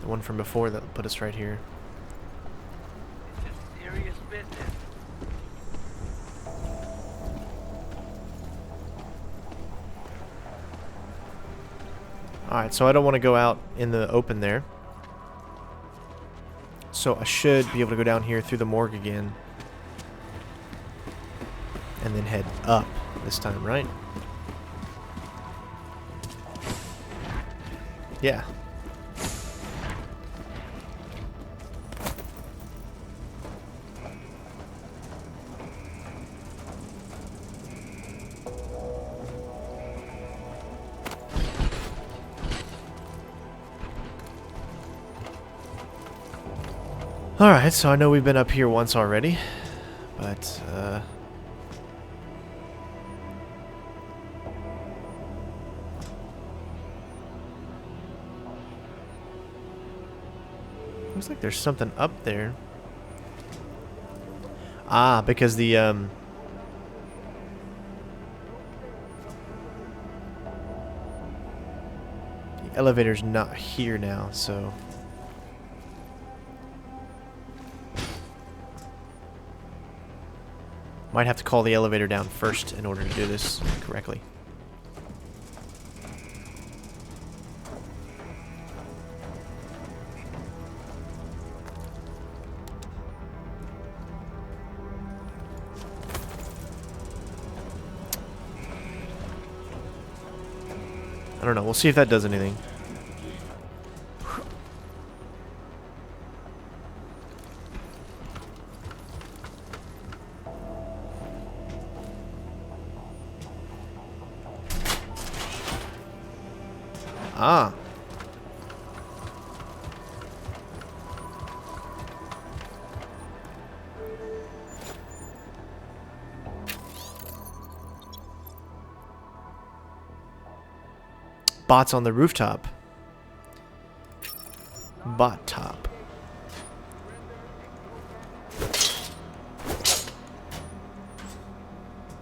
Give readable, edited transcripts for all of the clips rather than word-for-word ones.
The one from before that put us right here. It's serious business. Alright, so I don't want to go out in the open there. So I should be able to go down here through the morgue again. And then head up this time, right? Yeah. Alright, so I know we've been up here once already, but, looks like there's something up there. Ah, because the elevator's not here now, so... Might have to call the elevator down first in order to do this correctly. I don't know. We'll see if that does anything. Ah. Bots on the rooftop. Bot top.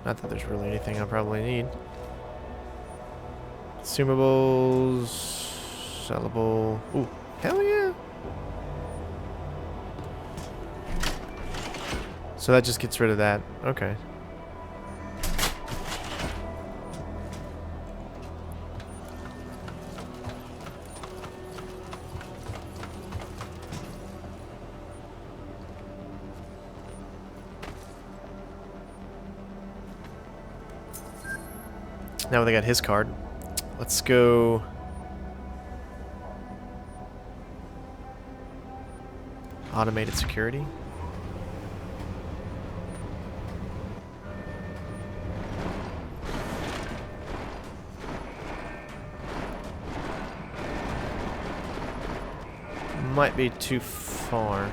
Not that there's really anything I probably need. Consumables, sellable. Ooh, hell yeah! So that just gets rid of that. Okay. Now they got his card. Let's go. Automated security. Might be too far.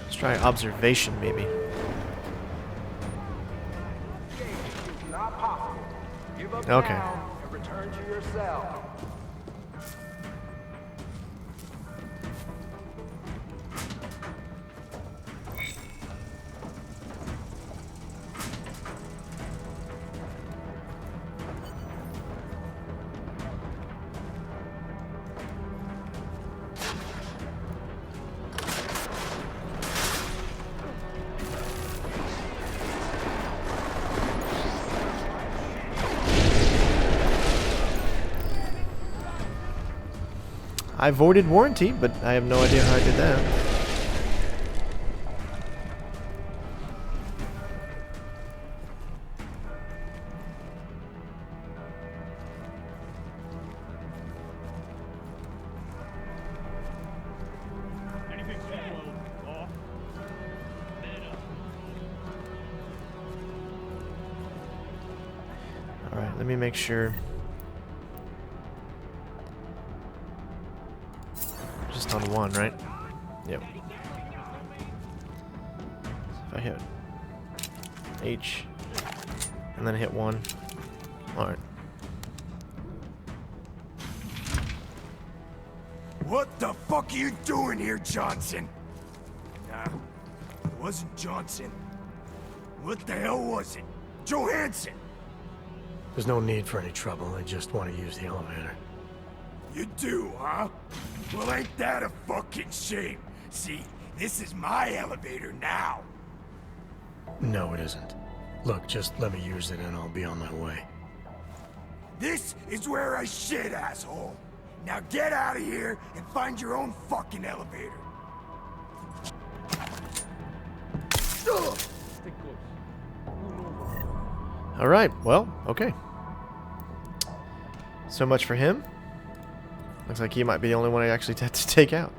Let's try observation, maybe. Okay. Return to your cell. I voided warranty, but I have no idea how I did that. Alright, let me make sure. Just on one, right? Yep. So if I hit H and then hit one. Alright. What the fuck are you doing here, Johnson? Nah, it wasn't Johnson. What the hell was it? Johansson! There's no need for any trouble. I just want to use the elevator. You do, huh? Well, ain't that a fucking shame? See, this is my elevator now. No, it isn't. Look, just let me use it and I'll be on my way. This is where I shit, asshole. Now get out of here and find your own fucking elevator. Ugh. Alright, well, okay. So much for him. Looks like he might be the only one I actually had to take out.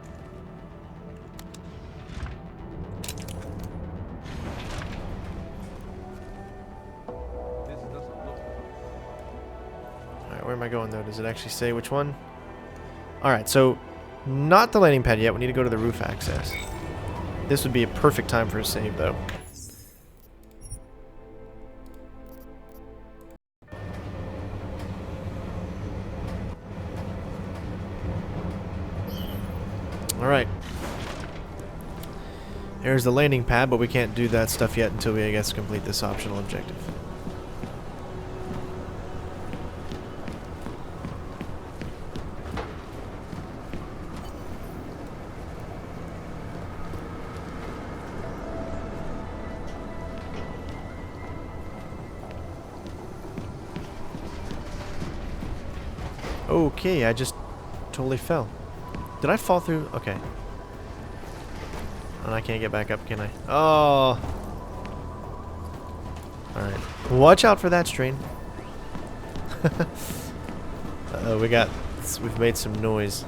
Alright, where am I going though? Does it actually say which one? Alright, so not the landing pad yet. We need to go to the roof access. This would be a perfect time for a save though. Alright. There's the landing pad, but we can't do that stuff yet until we, I guess, complete this optional objective. Okay, I just totally fell. Did I fall through? Okay. And I can't get back up, can I? Oh. Alright. Watch out for that strain. Uh-oh, we've made some noise.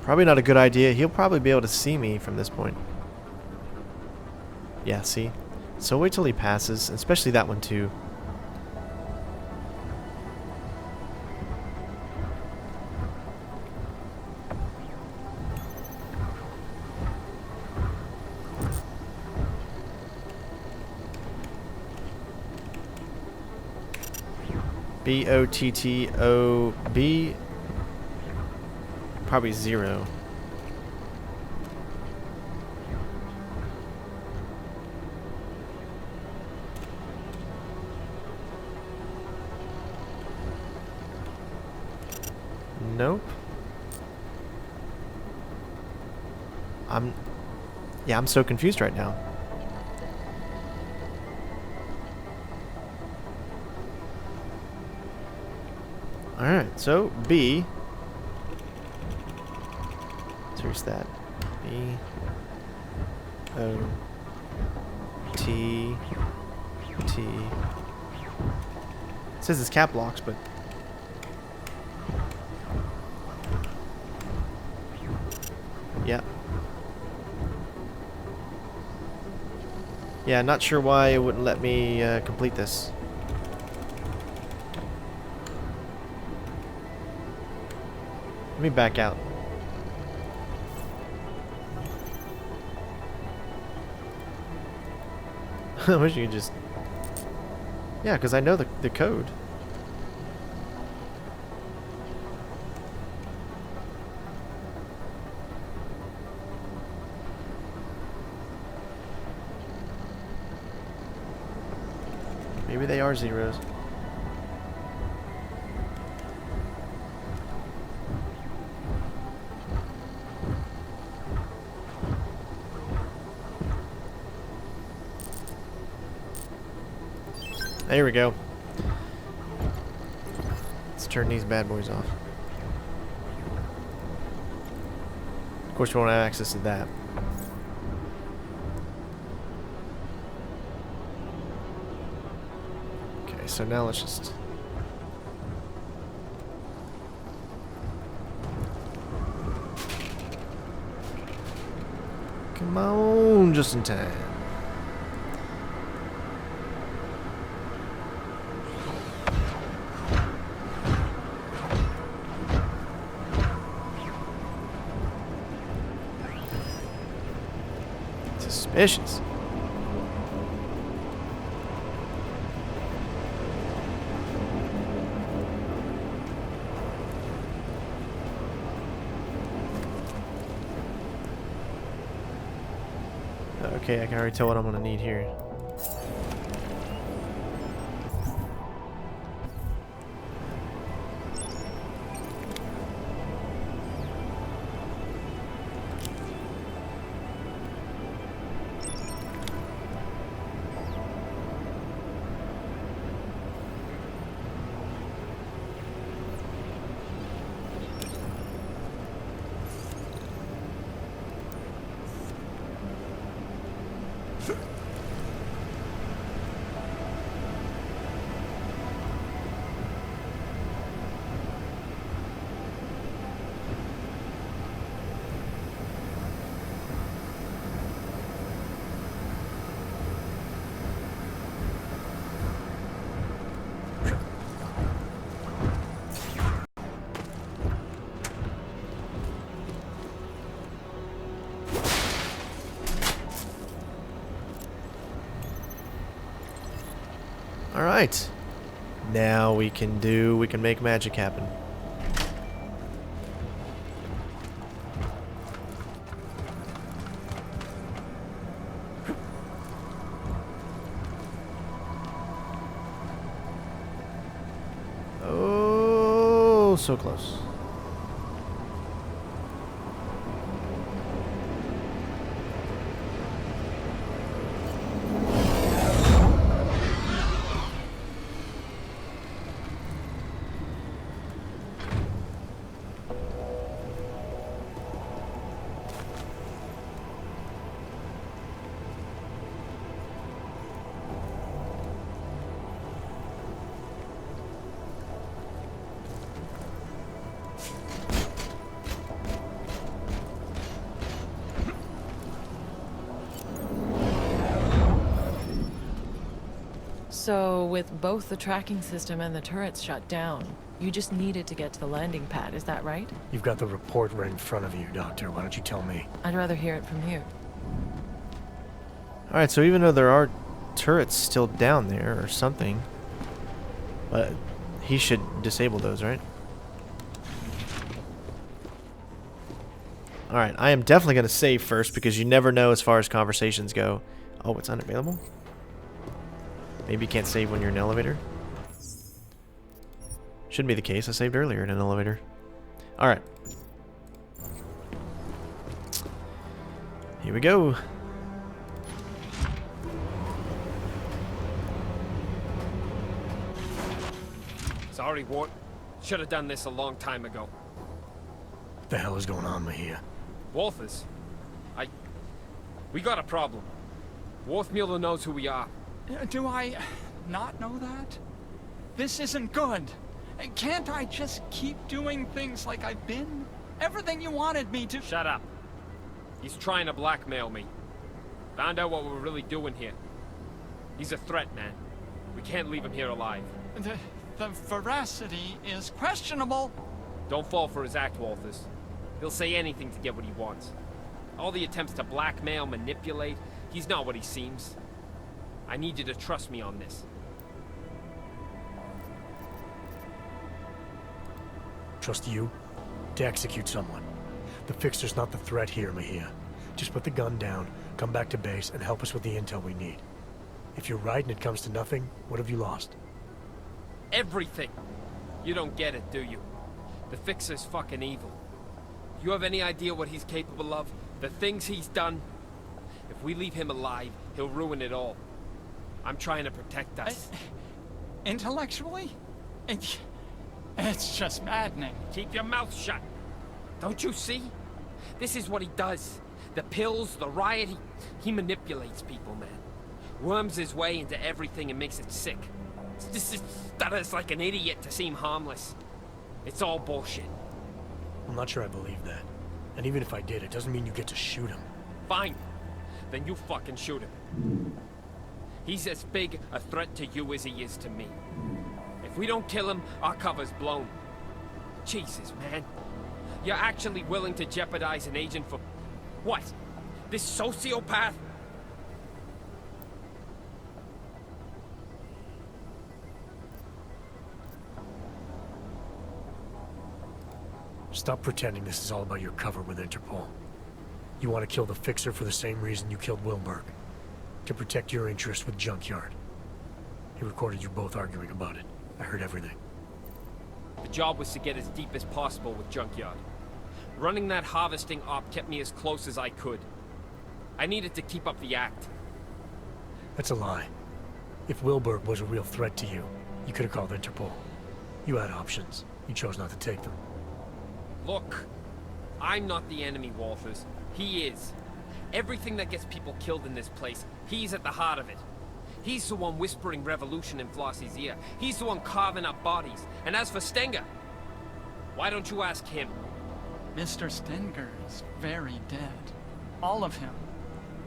Probably not a good idea. He'll probably be able to see me from this point. Yeah, see? So wait till he passes, especially that one too. B-O-T-T-O-B. Probably 0. Nope. I'm so confused right now. Alright, so B. Where's that? B. O. T. T. It says it's cap locks, but. Yeah. Yeah, not sure why it wouldn't let me complete this. Let me back out. I wish you could just... Yeah, because I know the code. Maybe they are zeros. There we go. Let's turn these bad boys off. Of course, we won't have access to that. Okay, so now let's just... Come on, just in time. Suspicious. Okay, I can already tell what I'm gonna need here. Alright. Now we can make magic happen. Oh, so close. So, with both the tracking system and the turrets shut down, you just needed to get to the landing pad, is that right? You've got the report right in front of you, Doctor. Why don't you tell me? I'd rather hear it from you. Alright, so even though there are turrets still down there or something, but he should disable those, right? Alright, I am definitely going to save first because you never know as far as conversations go. Oh, it's unavailable? Maybe you can't save when you're in an elevator? Shouldn't be the case. I saved earlier in an elevator. Alright. Here we go. Sorry, Wart. Should have done this a long time ago. What the hell is going on, Mahia? Wolfers. We got a problem. Wolfmuller knows who we are. Do I not know that? This isn't good. Can't I just keep doing things like I've been? Everything you wanted me to— Shut up. He's trying to blackmail me. Found out what we're really doing here. He's a threat, man. We can't leave him here alive. The veracity is questionable. Don't fall for his act, Walters. He'll say anything to get what he wants. All the attempts to blackmail, manipulate, he's not what he seems. I need you to trust me on this. Trust you? To execute someone. The fixer's not the threat here, Mahia. Just put the gun down, come back to base, and help us with the intel we need. If you're right and it comes to nothing, what have you lost? Everything! You don't get it, do you? The fixer's fucking evil. You have any idea what he's capable of? The things he's done? If we leave him alive, he'll ruin it all. I'm trying to protect us. Intellectually? It's just maddening. Keep your mouth shut. Don't you see? This is what he does. The pills, the riot, he manipulates people, man. Worms his way into everything and makes it sick. Stutters like an idiot to seem harmless. It's all bullshit. I'm not sure I believe that. And even if I did, it doesn't mean you get to shoot him. Fine. Then you fucking shoot him. He's as big a threat to you as he is to me. If we don't kill him, our cover's blown. Jesus, man. You're actually willing to jeopardize an agent for... what? This sociopath? Stop pretending this is all about your cover with Interpol. You want to kill the Fixer for the same reason you killed Wilberg. To protect your interest with Junkyard. He recorded you both arguing about it. I heard everything. The job was to get as deep as possible with Junkyard. Running that harvesting op kept me as close as I could. I needed to keep up the act. That's a lie. If Wilberg was a real threat to you, you could have called Interpol. You had options. You chose not to take them. Look, I'm not the enemy, Walters. He is. Everything that gets people killed in this place, he's at the heart of it. He's the one whispering revolution in Flossie's ear. He's the one carving up bodies. And as for Stenger, why don't you ask him? Mr. Stenger is very dead. All of him.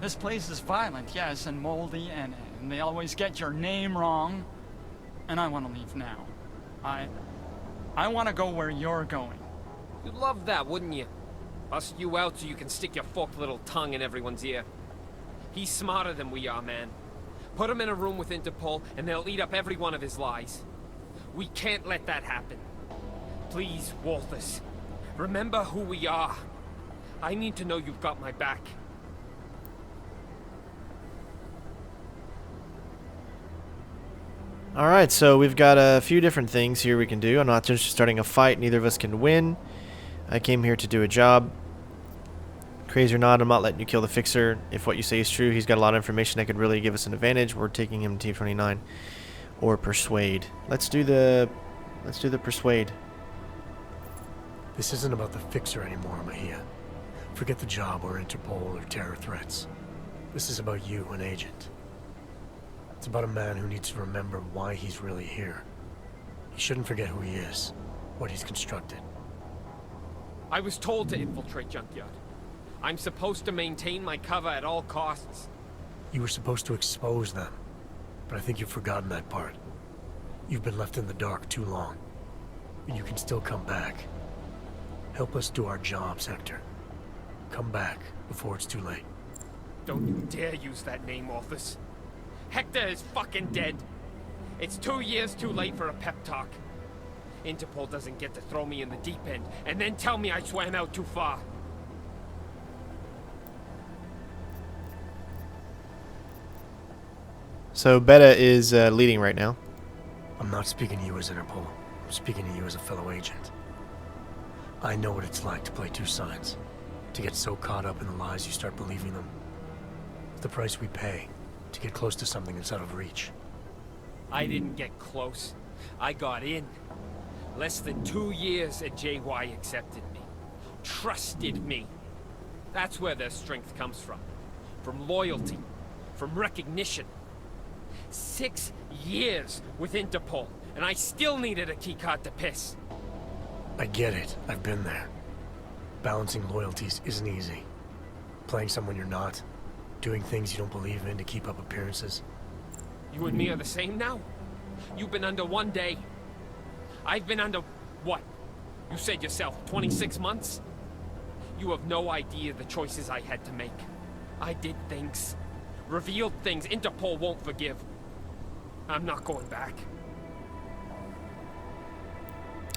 This place is violent, yes, and moldy, and they always get your name wrong. And I want to leave now. I want to go where you're going. You'd love that, wouldn't you? Bust you out so you can stick your forked little tongue in everyone's ear. He's smarter than we are, man. Put him in a room with Interpol, and they'll eat up every one of his lies. We can't let that happen. Please, Walters. Remember who we are. I need to know you've got my back. Alright, so we've got a few different things here we can do. I'm not just starting a fight. Neither of us can win. I came here to do a job. Crazy or not, I'm not letting you kill the Fixer. If what you say is true, he's got a lot of information that could really give us an advantage. We're taking him to T29. Or Persuade. Let's do the Persuade. This isn't about the Fixer anymore, Mahia. Forget the job or Interpol or terror threats. This is about you, an agent. It's about a man who needs to remember why he's really here. He shouldn't forget who he is, what he's constructed. I was told to infiltrate Junkyard. I'm supposed to maintain my cover at all costs. You were supposed to expose them, but I think you've forgotten that part. You've been left in the dark too long, and you can still come back. Help us do our jobs, Hector. Come back before it's too late. Don't you dare use that name, Walters. Hector is fucking dead. It's 2 years too late for a pep talk. Interpol doesn't get to throw me in the deep end and then tell me I swam out too far. So Beta is leading right now. I'm not speaking to you as Interpol. I'm speaking to you as a fellow agent. I know what it's like to play two sides. To get so caught up in the lies you start believing them. It's the price we pay to get close to something that's out of reach. I didn't get close. I got in. Less than 2 years and JY accepted me. Trusted me. That's where their strength comes from. From loyalty. From recognition. 6 years with Interpol, and I still needed a keycard to piss. I get it. I've been there. Balancing loyalties isn't easy. Playing someone you're not. Doing things you don't believe in to keep up appearances. You and me are the same now? You've been under 1 day. I've been under, what? You said yourself, 26 months? You have no idea the choices I had to make. I did things. Revealed things Interpol won't forgive. I'm not going back.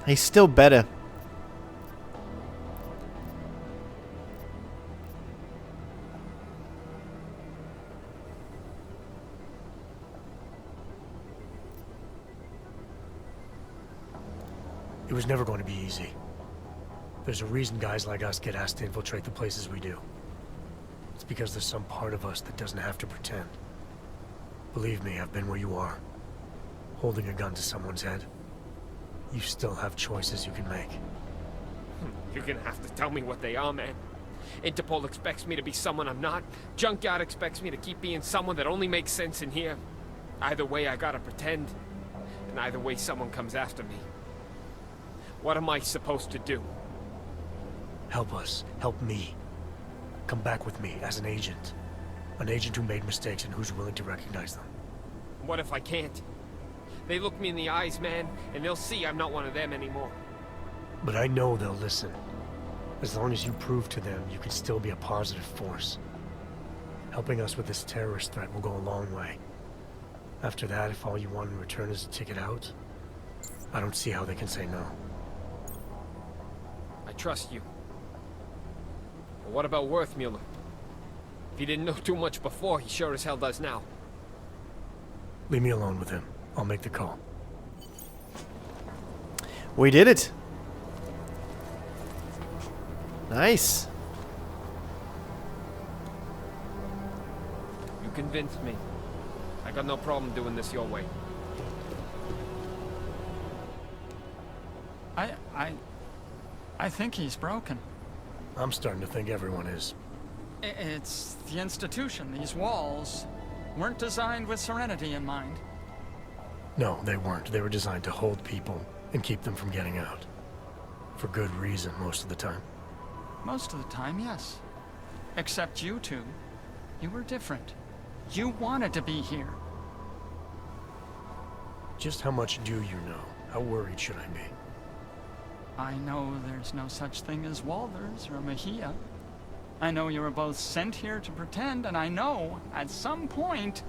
He's still Beta. It was never going to be easy. There's a reason guys like us get asked to infiltrate the places we do. It's because there's some part of us that doesn't have to pretend. Believe me, I've been where you are. Holding a gun to someone's head. You still have choices you can make. You're gonna have to tell me what they are, man. Interpol expects me to be someone I'm not. Junkyard expects me to keep being someone that only makes sense in here. Either way, I gotta pretend. And either way, someone comes after me. What am I supposed to do? Help us. Help me. Come back with me as an agent. An agent who made mistakes and who's willing to recognize them. What if I can't? They look me in the eyes, man, and they'll see I'm not one of them anymore. But I know they'll listen. As long as you prove to them you can still be a positive force. Helping us with this terrorist threat will go a long way. After that, if all you want in return is a ticket out, I don't see how they can say no. I trust you. But what about Werthmuller? If he didn't know too much before, he sure as hell does now. Leave me alone with him. I'll make the call. We did it. Nice. You convinced me. I got no problem doing this your way. I think he's broken. I'm starting to think everyone is. It's the institution. These walls weren't designed with serenity in mind. No, they weren't. They were designed to hold people and keep them from getting out. For good reason, most of the time. Most of the time, yes. Except you two. You were different. You wanted to be here. Just how much do you know? How worried should I be? I know there's no such thing as Walters or Mejia. I know you were both sent here to pretend, and I know, at some point,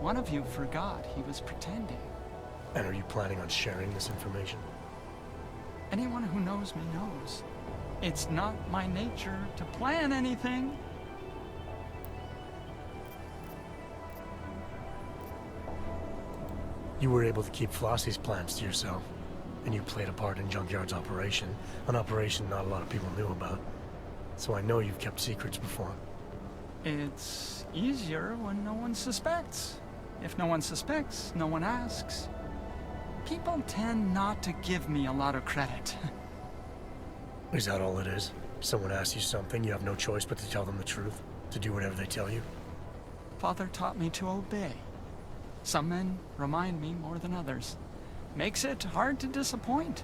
one of you forgot he was pretending. And are you planning on sharing this information? Anyone who knows me knows. It's not my nature to plan anything. You were able to keep Flossie's plans to yourself, and you played a part in Junkyard's operation, an operation not a lot of people knew about. So I know you've kept secrets before. It's easier when no one suspects. If no one suspects, no one asks. People tend not to give me a lot of credit. Is that all it is? Someone asks you something, you have no choice but to tell them the truth? To do whatever they tell you? Father taught me to obey. Some men remind me more than others. Makes it hard to disappoint.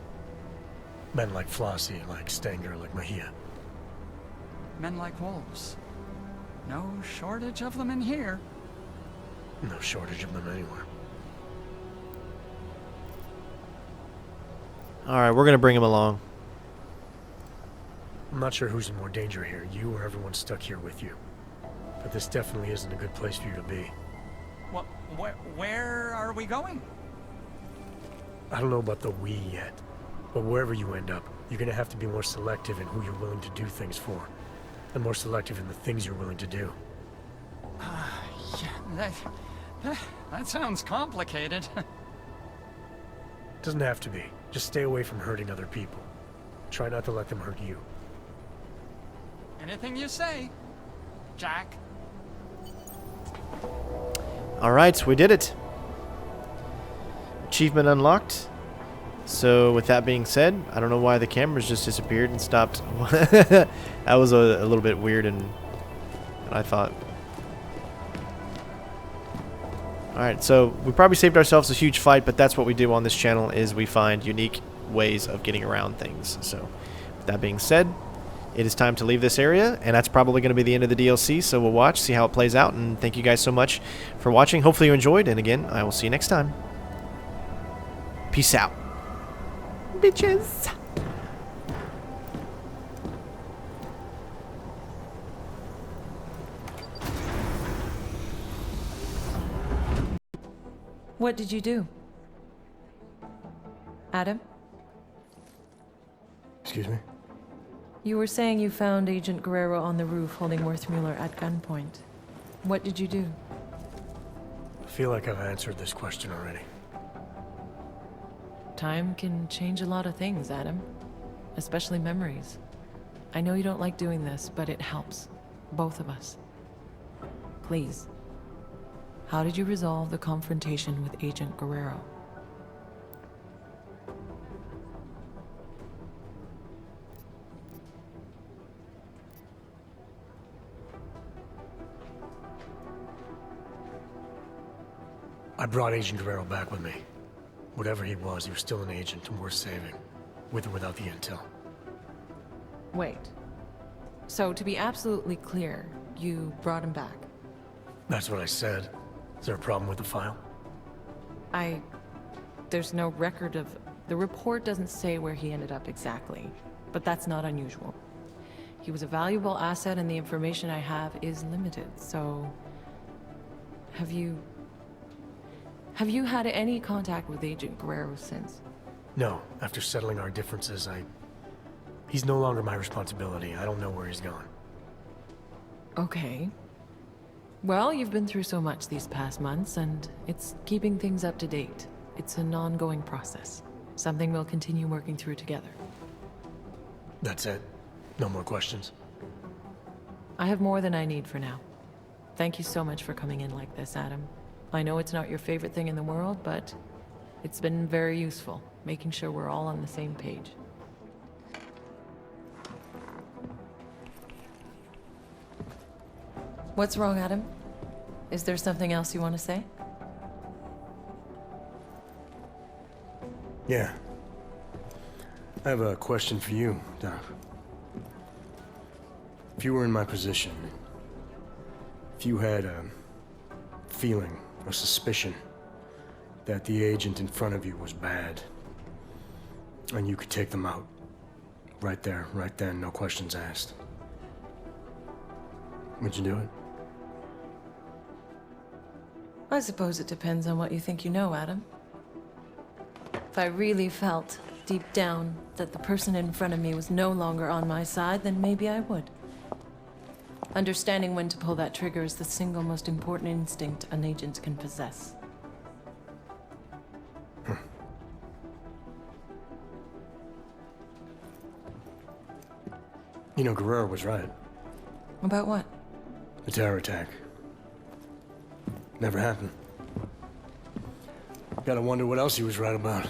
Men like Flossie, like Stenger, like Mejia. Men like wolves. No shortage of them in here. No shortage of them anywhere. Alright, we're going to bring him along. I'm not sure who's in more danger here, you or everyone stuck here with you. But this definitely isn't a good place for you to be. What? Where are we going? I don't know about the we yet, but wherever you end up, you're gonna have to be more selective in who you're willing to do things for. And more selective in the things you're willing to do. Yeah, that sounds complicated. Doesn't have to be. Just stay away from hurting other people. Try not to let them hurt you. Anything you say, Jack. Alright, we did it. Achievement unlocked. So with that being said, I don't know why the cameras just disappeared and stopped. That was a little bit weird, and I thought. Alright, so we probably saved ourselves a huge fight, but that's what we do on this channel, is we find unique ways of getting around things. So with that being said, it is time to leave this area, and that's probably going to be the end of the DLC, so we'll watch, see how it plays out, and thank you guys so much for watching. Hopefully you enjoyed, and again, I will see you next time. Peace out, bitches. What did you do? Adam? Excuse me? You were saying you found Agent Guerrero on the roof holding Werthmuller at gunpoint. What did you do? I feel like I've answered this question already. Time can change a lot of things, Adam. Especially memories. I know you don't like doing this, but it helps. Both of us. Please. How did you resolve the confrontation with Agent Guerrero? I brought Agent Guerrero back with me. Whatever he was still an agent and worth saving. With or without the intel. Wait. So, to be absolutely clear, you brought him back? That's what I said. Is there a problem with the file? There's no record of... The report doesn't say where he ended up exactly, but that's not unusual. He was a valuable asset and the information I have is limited, so... Have you had any contact with Agent Guerrero since? No. After settling our differences, I He's no longer my responsibility. I don't know where he's gone. Okay. Well, you've been through so much these past months, and it's keeping things up to date. It's an ongoing process. Something we'll continue working through together. That's it. No more questions. I have more than I need for now. Thank you so much for coming in like this, Adam. I know it's not your favorite thing in the world, but it's been very useful, making sure we're all on the same page. What's wrong, Adam? Is there something else you want to say? Yeah. I have a question for you, Doc. If you were in my position, if you had a feeling, a suspicion, that the agent in front of you was bad, and you could take them out, right there, right then, no questions asked, would you do it? I suppose it depends on what you think you know, Adam. If I really felt, deep down, that the person in front of me was no longer on my side, then maybe I would. Understanding when to pull that trigger is the single most important instinct an agent can possess. You know, Guerrero was right. About what? The terror attack. Never happened. Gotta wonder what else he was right about.